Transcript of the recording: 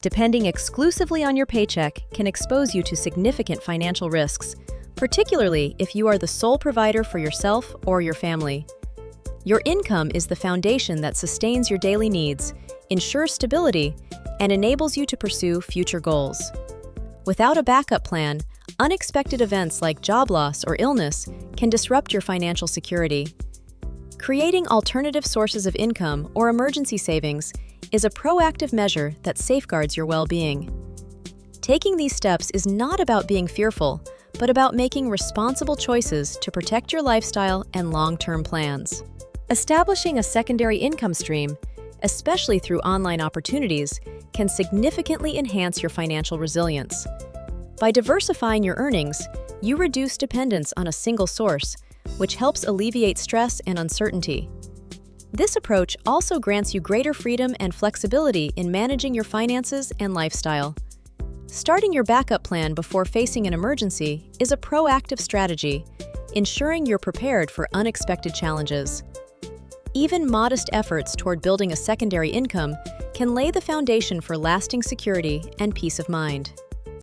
Depending exclusively on your paycheck can expose you to significant financial risks, particularly if you are the sole provider for yourself or your family. Your income is the foundation that sustains your daily needs, ensures stability, and enables you to pursue future goals. Without a backup plan, unexpected events like job loss or illness can disrupt your financial security. Creating alternative sources of income or emergency savings is a proactive measure that safeguards your well-being. Taking these steps is not about being fearful, but about making responsible choices to protect your lifestyle and long-term plans. Establishing a secondary income stream, especially through online opportunities, can significantly enhance your financial resilience. By diversifying your earnings, you reduce dependence on a single source, which helps alleviate stress and uncertainty. This approach also grants you greater freedom and flexibility in managing your finances and lifestyle. Starting your backup plan before facing an emergency is a proactive strategy, ensuring you're prepared for unexpected challenges. Even modest efforts toward building a secondary income can lay the foundation for lasting security and peace of mind.